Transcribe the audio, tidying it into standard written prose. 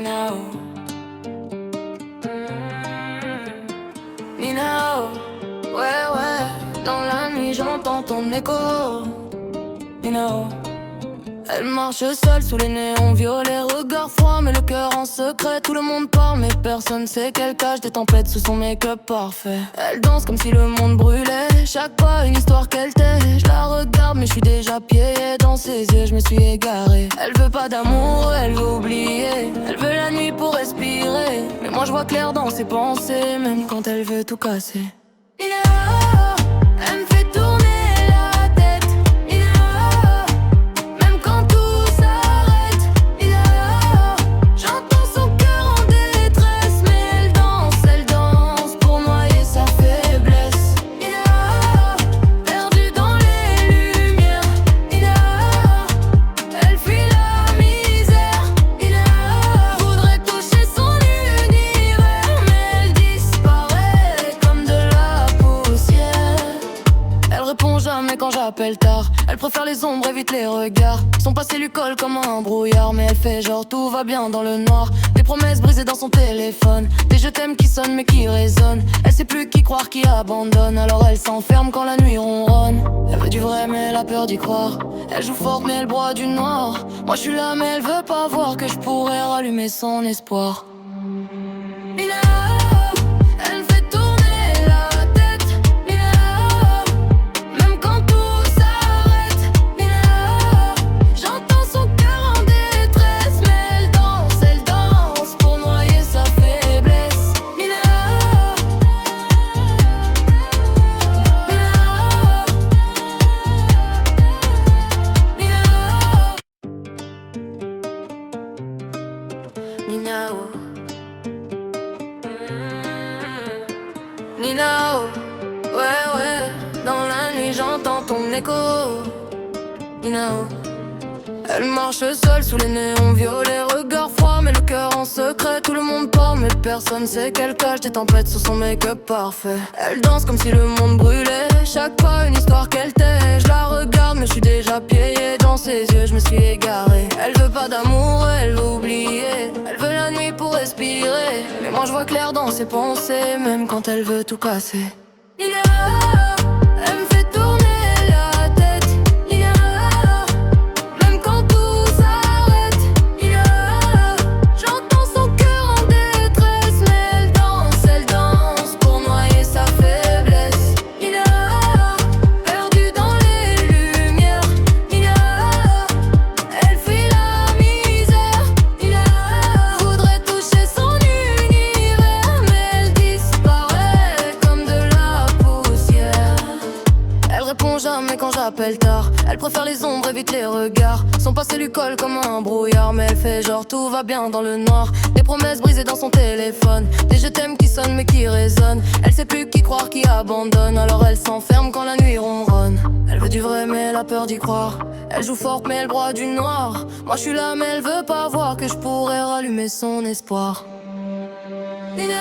Nina oh. Nina oh. Ouais, dans la nuit j'entends ton écho. Nina oh. Elle marche seule sous les néons violets, regard froid mais le cœur en secret. Tout le monde parle mais personne sait qu'elle cache des tempêtes sous son make-up parfait. Elle danse comme si le monde brûlait, chaque pas une histoire qu'elle tait. Je la regarde mais je suis déjà piégé dans ses yeux, je me suis égaré. Elle veut pas d'amour, elle veut oublier. Elle veut la nuit pour respirer, mais moi je vois clair dans ses pensées, même quand elle veut tout casser. Elle me fait tourner la tête. Même quand tout s'arrête. J'entends son cœur en détresse, mais elle danse pour noyer sa faiblesse. Perdue dans les lumières. Elle fuit la misère. Voudrait toucher son univers, mais elle disparaît comme de la poussière. Elle répond jamais quand j'appelle tard. Elle préfère les ombres, évite les regards. Son passé lui colle comme un brouillard, mais elle fait genre tout va bien dans le noir. Des promesses brisées dans son téléphone, des je t'aime qui sonnent mais qui résonnent. Elle sait plus qui croire, qui abandonne, alors elle s'enferme quand la nuit ronronne. Elle veut du vrai mais elle a peur d'y croire. Elle joue forte mais elle broie du noir. Moi je suis là mais elle veut pas voir que je pourrais rallumer son espoir. Elle me fait tourner la tête. Même quand tout s'arrête. J'entends son cœur en détresse, mais elle danse pour noyer sa faiblesse. Nina oh. Nina oh. Ouais, dans la nuit j'entends ton écho. Nina oh. Elle marche seule sous les néons violets, regard froid mais le cœur en secret. Tout le monde parle mais personne sait qu'elle cache des tempêtes sous son make-up parfait. Elle danse comme si le monde brûlait, chaque pas une histoire qu'elle tait. Je la regarde mais je suis déjà piégé dans ses yeux, je me suis égaré. Elle veut pas d'amour, elle veut oublier. Elle veut la nuit pour respirer, mais moi je vois clair dans ses pensées, même quand elle veut tout casser. Elle me fait tourner la tête. Même quand tout s'arrête. J'entends son cœur en détresse, mais elle danse pour noyer sa faiblesse. Perdue dans les lumières. Elle fuit la misère. Voudrait toucher son univers, mais elle disparaît comme de la poussière. Elle répond jamais quand j'appelle tard. Elle préfère les ombres, évite les regards. Son passé lui colle comme un brouillard, mais elle fait genre tout va bien dans le noir. Des promesses brisées dans son téléphone, des je t'aime qui sonnent mais qui résonnent. Elle sait plus qui croire, qui abandonne, alors elle s'enferme quand la nuit ronronne. Elle veut du vrai mais elle a peur d'y croire. Elle joue forte mais elle broie du noir. Moi je suis là mais elle veut pas voir que je pourrais rallumer son espoir. Nina